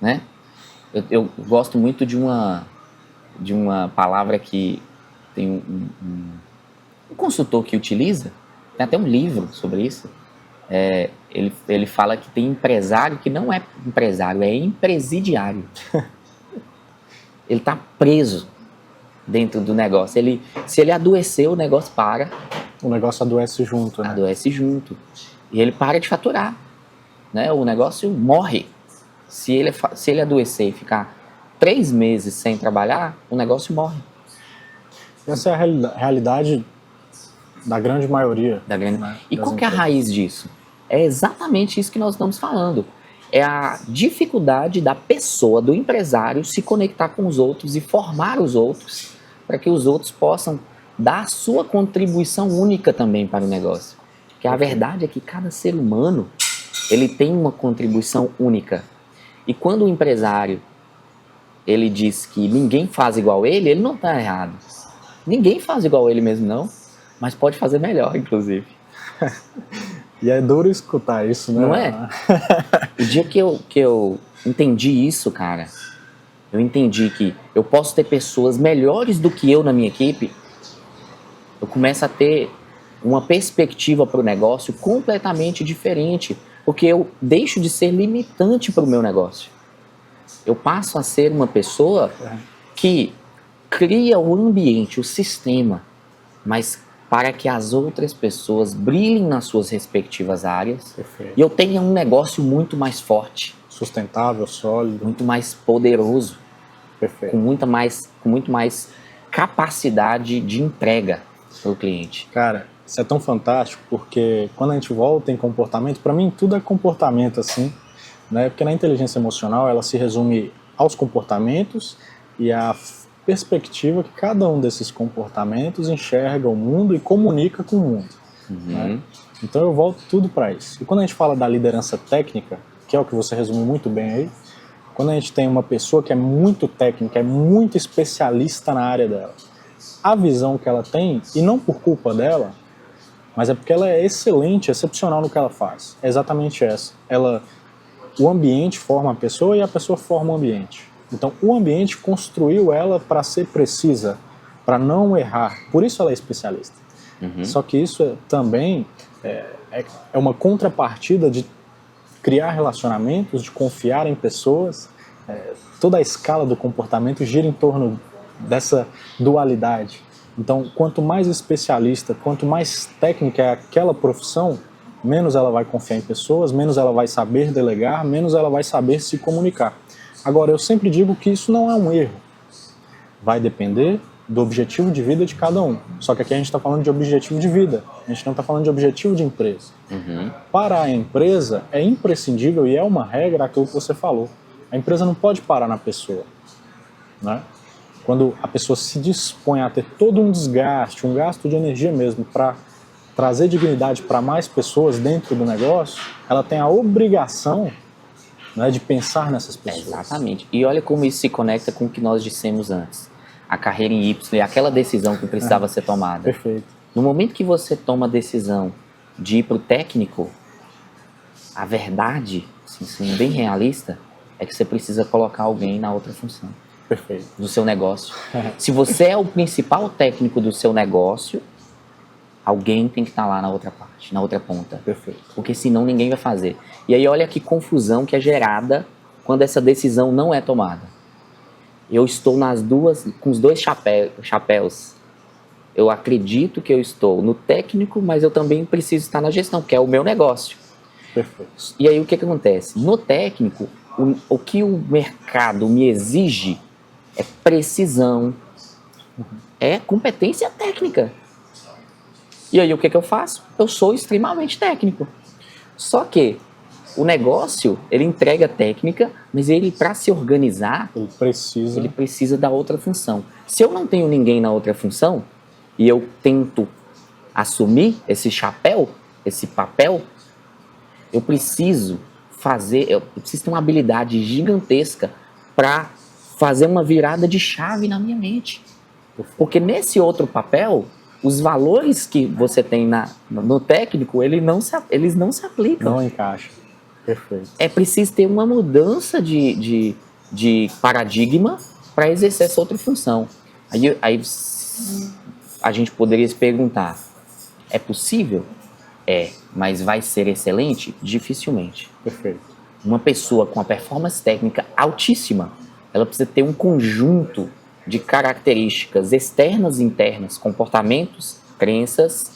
né? Eu gosto muito de uma palavra que tem um consultor que utiliza, tem até um livro sobre isso. Ele fala que tem empresário que não é empresário, é empresidiário. Ele está preso dentro do negócio. Se ele adoecer, o negócio para. O negócio adoece junto, né? Adoece junto. E ele para de faturar, né? O negócio morre. Se ele adoecer e ficar 3 meses sem trabalhar, o negócio morre. Essa é a realidade da grande maioria. Né? E qual que é a raiz disso? É exatamente isso que nós estamos falando. É a dificuldade da pessoa, do empresário, se conectar com os outros e formar os outros, para que os outros possam dar a sua contribuição única também para o negócio. Porque a verdade é que cada ser humano, ele tem uma contribuição única. E quando o empresário, ele diz que ninguém faz igual ele não está errado. Ninguém faz igual ele mesmo, não, mas pode fazer melhor, inclusive. E é duro escutar isso, né? Não é? O dia que eu entendi isso, cara, eu entendi que eu posso ter pessoas melhores do que eu na minha equipe, eu começo a ter uma perspectiva para o negócio completamente diferente, porque eu deixo de ser limitante para o meu negócio. Eu passo a ser uma pessoa que cria o ambiente, o sistema, mas para que as outras pessoas brilhem nas suas respectivas áreas. Perfeito. E eu tenha um negócio muito mais forte. Sustentável, sólido. Muito mais poderoso. Perfeito. Com muito mais capacidade de entrega para o cliente. Cara, isso é tão fantástico, porque quando a gente volta em comportamento, para mim tudo é comportamento assim, né? Porque na inteligência emocional ela se resume aos comportamentos e à perspectiva que cada um desses comportamentos enxerga o mundo e comunica com o mundo. Né? Então eu volto tudo para isso. E quando a gente fala da liderança técnica, que é o que você resumiu muito bem aí, quando a gente tem uma pessoa que é muito técnica, é muito especialista na área dela, a visão que ela tem, e não por culpa dela, mas é porque ela é excelente, excepcional no que ela faz. É exatamente essa. O ambiente forma a pessoa e a pessoa forma o ambiente. Então, o ambiente construiu ela para ser precisa, para não errar. Por isso ela é especialista. Só que isso também é uma contrapartida de criar relacionamentos, de confiar em pessoas. Toda a escala do comportamento gira em torno dessa dualidade. Então, quanto mais especialista, quanto mais técnica é aquela profissão, menos ela vai confiar em pessoas, menos ela vai saber delegar, menos ela vai saber se comunicar. Agora, eu sempre digo que isso não é um erro. Vai depender do objetivo de vida de cada um. Só que aqui a gente está falando de objetivo de vida. A gente não está falando de objetivo de empresa. Para a empresa, é imprescindível e é uma regra aquilo que você falou. A empresa não pode parar na pessoa, né? Quando a pessoa se dispõe a ter todo um desgaste, um gasto de energia mesmo, para trazer dignidade para mais pessoas dentro do negócio, ela tem a obrigação, né, de pensar nessas pessoas. Exatamente. E olha como isso se conecta com o que nós dissemos antes. A carreira em Y e aquela decisão que precisava ser tomada. Perfeito. No momento que você toma a decisão de ir para o técnico, a verdade, assim, sendo bem realista, é que você precisa colocar alguém na outra função. Perfeito. Do seu negócio. Se você é o principal técnico do seu negócio, alguém tem que estar lá na outra parte, na outra ponta. Perfeito. Porque senão ninguém vai fazer. E aí olha que confusão que é gerada quando essa decisão não é tomada. Eu estou com os dois chapéus. Eu acredito que eu estou no técnico, mas eu também preciso estar na gestão, que é o meu negócio. Perfeito. E aí o que acontece? No técnico, o que o mercado me exige é precisão, é competência técnica. E aí o que eu faço? Eu sou extremamente técnico. Só que o negócio, ele entrega técnica, mas ele, para se organizar, ele precisa da outra função. Se eu não tenho ninguém na outra função, e eu tento assumir esse chapéu, esse papel, eu preciso ter uma habilidade gigantesca para fazer uma virada de chave na minha mente. Porque nesse outro papel, os valores que você tem no técnico, eles não se aplicam. Não encaixa. Perfeito. É preciso ter uma mudança de paradigma para exercer essa outra função. Aí a gente poderia se perguntar, é possível? É, mas vai ser excelente? Dificilmente. Perfeito. Uma pessoa com a performance técnica altíssima, ela precisa ter um conjunto de características externas e internas, comportamentos, crenças,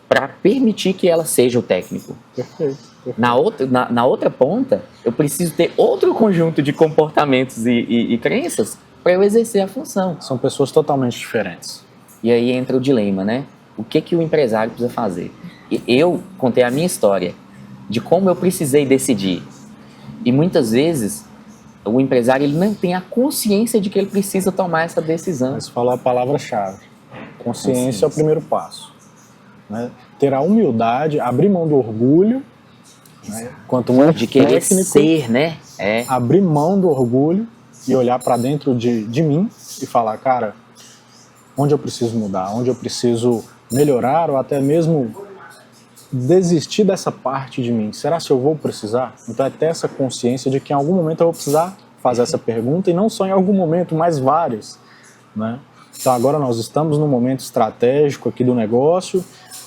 para permitir que ela seja o técnico. Perfeito. Na outra ponta, eu preciso ter outro conjunto de comportamentos e crenças para eu exercer a função. São pessoas totalmente diferentes. E aí entra o dilema, né? O que o empresário precisa fazer? Eu contei a minha história de como eu precisei decidir. E muitas vezes o empresário ele não tem a consciência de que ele precisa tomar essa decisão. Mas falou a palavra-chave. Consciência é o primeiro passo, né? Ter a humildade, abrir mão do orgulho, né? Quanto mais de querer técnico, ser, né? Abrir mão do orgulho e olhar para dentro de mim e falar, cara, onde eu preciso mudar, onde eu preciso melhorar ou até mesmo desistir dessa parte de mim. Será que eu vou precisar? Então é ter essa consciência de que em algum momento eu vou precisar fazer essa pergunta, e não só em algum momento, mas vários, né? Então agora nós estamos num momento estratégico aqui do negócio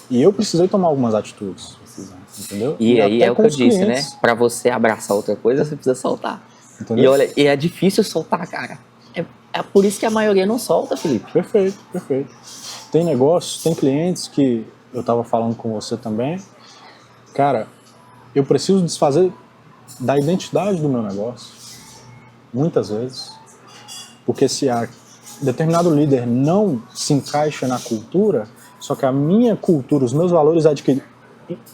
e eu precisei tomar algumas atitudes, entendeu? E aí é o que eu disse, né? Para você abraçar outra coisa, você precisa soltar. Entendeu? E olha, é difícil soltar, cara. É por isso que a maioria não solta, Felipe. Perfeito, perfeito. Tem negócios, tem clientes que eu estava falando com você também. Cara, eu preciso desfazer da identidade do meu negócio, muitas vezes, porque se determinado líder não se encaixa na cultura, só que a minha cultura, os meus valores é de que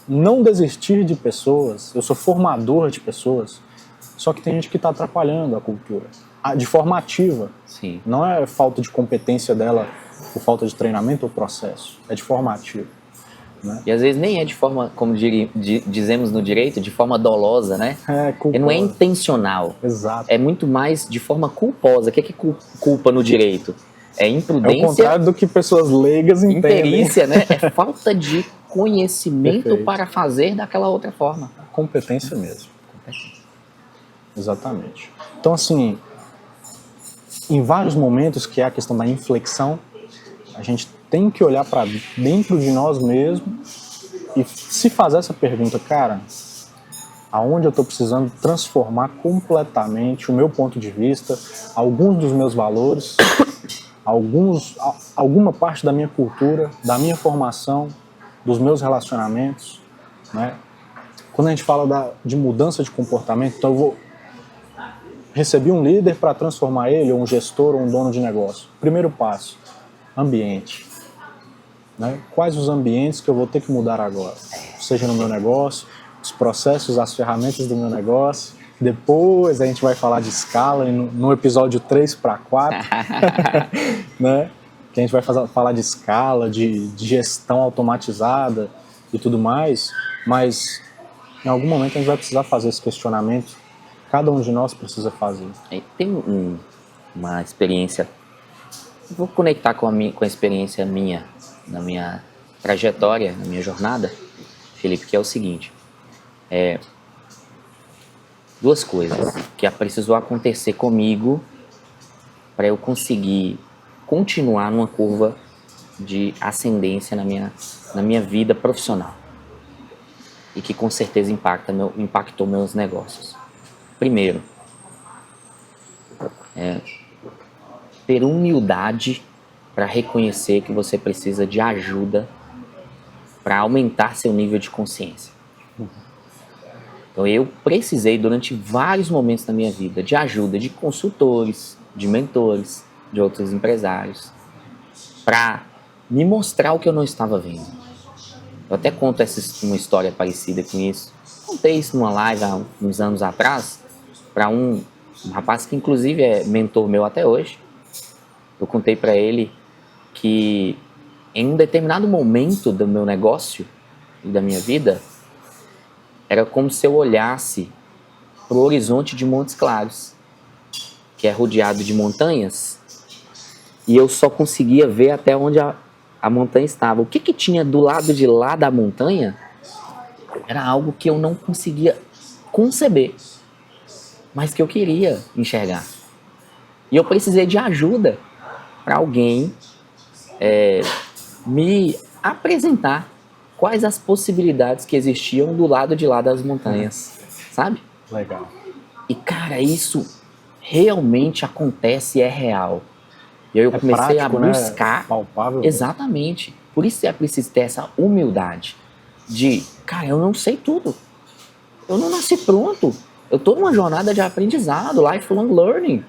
não desistir de pessoas, eu sou formador de pessoas, só que tem gente que está atrapalhando a cultura, de forma ativa. Sim. Não é falta de competência dela, por falta de treinamento ou processo, é de forma ativa. né? E às vezes nem é de forma, como dizemos no direito, de forma dolosa, né? Culposa. Não é intencional. Exato. É muito mais de forma culposa. O que é culpa no direito? É imprudência. É o contrário do que pessoas leigas entendem. Imperícia, né? É falta de conhecimento Perfeito. para fazer daquela outra forma. Competência mesmo. Exatamente. Então, assim, em vários momentos que é a questão da inflexão, a gente tem que olhar para dentro de nós mesmos e se fazer essa pergunta, cara, aonde eu estou precisando transformar completamente o meu ponto de vista, alguns dos meus valores, alguma parte da minha cultura, da minha formação, dos meus relacionamentos, né? Quando a gente fala de mudança de comportamento, então recebi um líder para transformar ele, ou um gestor, ou um dono de negócio. Primeiro passo, ambiente. Né? Quais os ambientes que eu vou ter que mudar agora? Seja no meu negócio, os processos, as ferramentas do meu negócio. Depois a gente vai falar de escala, no episódio 3 para 4, né? Que a gente vai falar de escala, de gestão automatizada e tudo mais. Mas em algum momento a gente vai precisar fazer esse questionamento. Cada um de nós precisa fazer. Tem uma experiência, vou conectar com a experiência minha, na minha trajetória, na minha jornada, Felipe, que é o seguinte, duas coisas que precisou acontecer comigo para eu conseguir continuar numa curva de ascendência na minha vida profissional e que com certeza impactou meus negócios. Primeiro, ter humildade para reconhecer que você precisa de ajuda para aumentar seu nível de consciência. Então eu precisei durante vários momentos da minha vida de ajuda de consultores, de mentores, de outros empresários, para me mostrar o que eu não estava vendo. Eu até conto uma história parecida com isso. Contei isso numa live há uns anos atrás, para um rapaz que inclusive é mentor meu até hoje. Eu contei para ele que em um determinado momento do meu negócio e da minha vida, era como se eu olhasse para o horizonte de Montes Claros, que é rodeado de montanhas, e eu só conseguia ver até onde a montanha estava. O que tinha do lado de lá da montanha era algo que eu não conseguia conceber, mas que eu queria enxergar. E eu precisei de ajuda para alguém me apresentar quais as possibilidades que existiam do lado de lá das montanhas, sabe? Legal. E, cara, isso realmente acontece e é real. E aí eu comecei prático, a buscar... né? Palpável. Exatamente. Por isso é preciso ter essa humildade de, cara, eu não sei tudo. Eu não nasci pronto. Eu estou numa jornada de aprendizado, lifelong learning,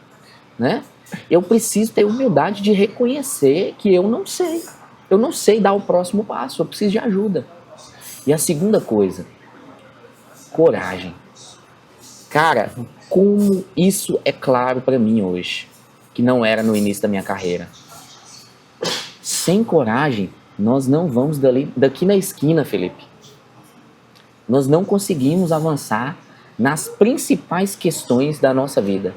né? Eu preciso ter humildade de reconhecer que eu não sei. Eu não sei dar o próximo passo, eu preciso de ajuda. E a segunda coisa, coragem. Cara, como isso é claro para mim hoje, que não era no início da minha carreira. Sem coragem, nós não vamos daqui na esquina, Felipe. Nós não conseguimos avançar nas principais questões da nossa vida.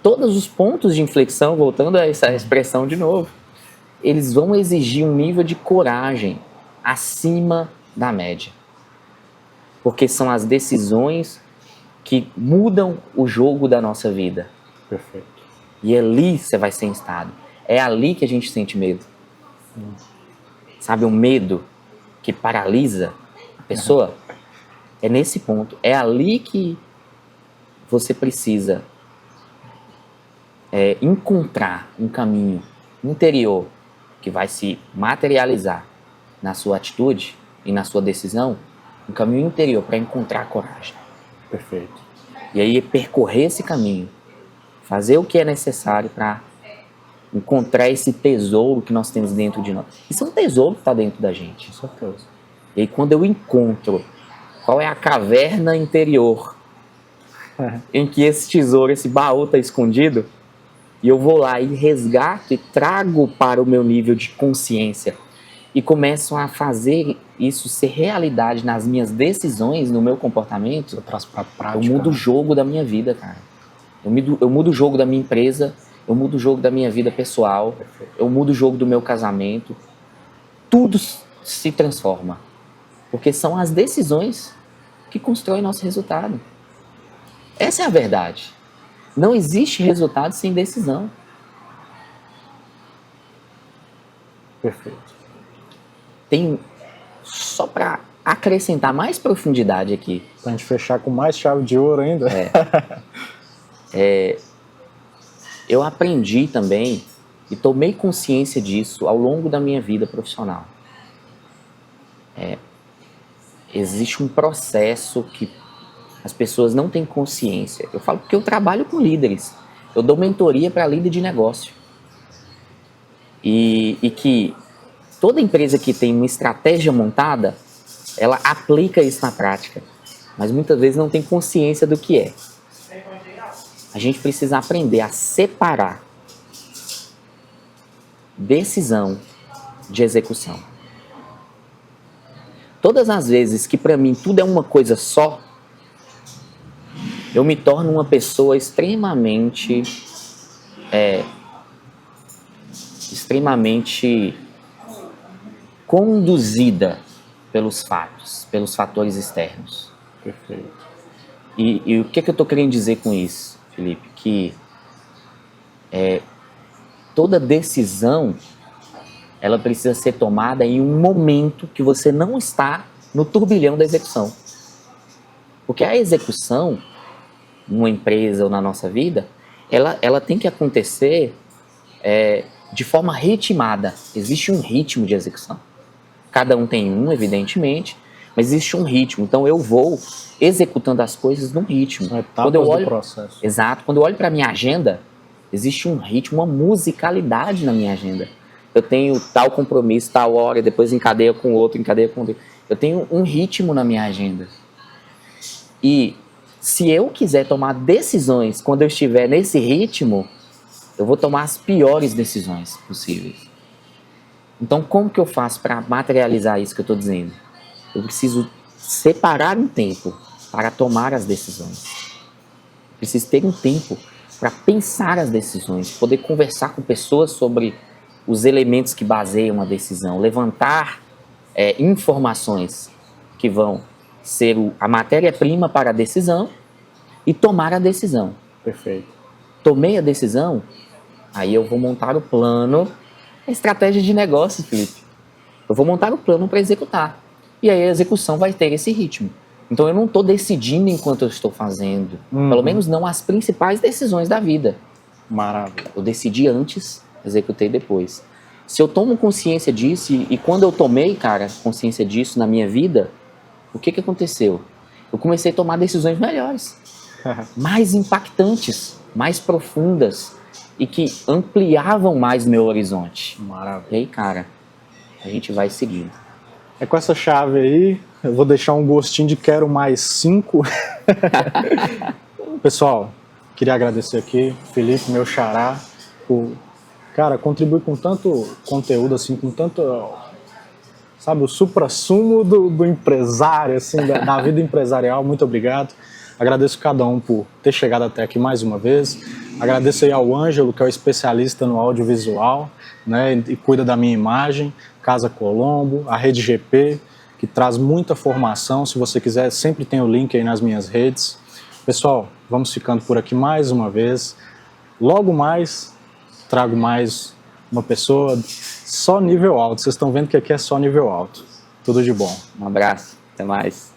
Todos os pontos de inflexão, voltando a essa expressão de novo, eles vão exigir um nível de coragem acima da média. Porque são as decisões que mudam o jogo da nossa vida. Perfeito. E ali você vai ser instado. É ali que a gente sente medo. Sabe, o medo que paralisa a pessoa? É nesse ponto. É ali que você precisa encontrar um caminho interior que vai se materializar na sua atitude e na sua decisão, um caminho interior para encontrar coragem. Perfeito. E aí percorrer esse caminho, fazer o que é necessário para encontrar esse tesouro que nós temos dentro de nós. Isso é um tesouro que está dentro da gente. Com certeza. E aí quando eu encontro qual é a caverna interior em que esse tesouro, esse baú está escondido, e eu vou lá e resgato e trago para o meu nível de consciência e começam a fazer isso ser realidade nas minhas decisões, no meu comportamento, Você traz pra eu prática. mudo o jogo da minha vida, cara. Eu mudo o jogo da minha empresa, eu mudo o jogo da minha vida pessoal, eu mudo o jogo do meu casamento. Tudo se transforma. Porque são as decisões que constroem nosso resultado. Essa é a verdade. Não existe resultado sem decisão. Perfeito. Tem, só para acrescentar mais profundidade aqui, Pra gente fechar com mais chave de ouro ainda. eu aprendi também e tomei consciência disso ao longo da minha vida profissional. Existe um processo que as pessoas não têm consciência. Eu falo porque eu trabalho com líderes. Eu dou mentoria para líder de negócio. E que toda empresa que tem uma estratégia montada, ela aplica isso na prática. Mas muitas vezes não tem consciência do que é. A gente precisa aprender a separar decisão de execução. Todas as vezes que para mim tudo é uma coisa só, eu me torno uma pessoa extremamente conduzida pelos fatos, pelos fatores externos. Perfeito. E o que eu estou querendo dizer com isso, Felipe? Que toda decisão ela precisa ser tomada em um momento que você não está no turbilhão da execução. Porque a execução, numa empresa ou na nossa vida, ela tem que acontecer de forma ritmada. Existe um ritmo de execução. Cada um tem um, evidentemente, mas existe um ritmo. Então eu vou executando as coisas num ritmo. Etapas do processo. Exato. Quando eu olho para a minha agenda, existe um ritmo, uma musicalidade na minha agenda. Eu tenho tal compromisso, tal hora, depois encadeia com outro, encadeia com outro. Eu tenho um ritmo na minha agenda. E se eu quiser tomar decisões quando eu estiver nesse ritmo, eu vou tomar as piores decisões possíveis. Então, como que eu faço para materializar isso que eu estou dizendo? Eu preciso separar um tempo para tomar as decisões. Eu preciso ter um tempo para pensar as decisões, poder conversar com pessoas sobre os elementos que baseiam a decisão, levantar informações que vão ser a matéria-prima para a decisão e tomar a decisão. Perfeito. Tomei a decisão, aí eu vou montar o plano, a estratégia de negócio, Felipe. Eu vou montar o plano para executar. E aí a execução vai ter esse ritmo. Então eu não estou decidindo enquanto eu estou fazendo. Pelo menos não as principais decisões da vida. Maravilha. Eu decidi antes, executei depois. Se eu tomo consciência disso, e quando eu tomei, cara, consciência disso na minha vida, o que aconteceu? Eu comecei a tomar decisões melhores, mais impactantes, mais profundas e que ampliavam mais meu horizonte. Maravilha. E aí, cara, a gente vai seguindo. É com essa chave aí, eu vou deixar um gostinho de quero mais 5. Pessoal, queria agradecer aqui, Felipe, meu xará, por, cara, contribuir com tanto conteúdo, assim, com tanto, sabe, o suprassumo do empresário, assim, da vida empresarial. Muito obrigado. Agradeço cada um por ter chegado até aqui mais uma vez. Agradeço aí ao Ângelo, que é o especialista no audiovisual, né, e cuida da minha imagem, Casa Colombo, a Rede GP, que traz muita formação. Se você quiser, sempre tem o link aí nas minhas redes. Pessoal, vamos ficando por aqui mais uma vez. Logo mais, trago mais uma pessoa só nível alto. Vocês estão vendo que aqui é só nível alto. Tudo de bom. Um abraço, até mais.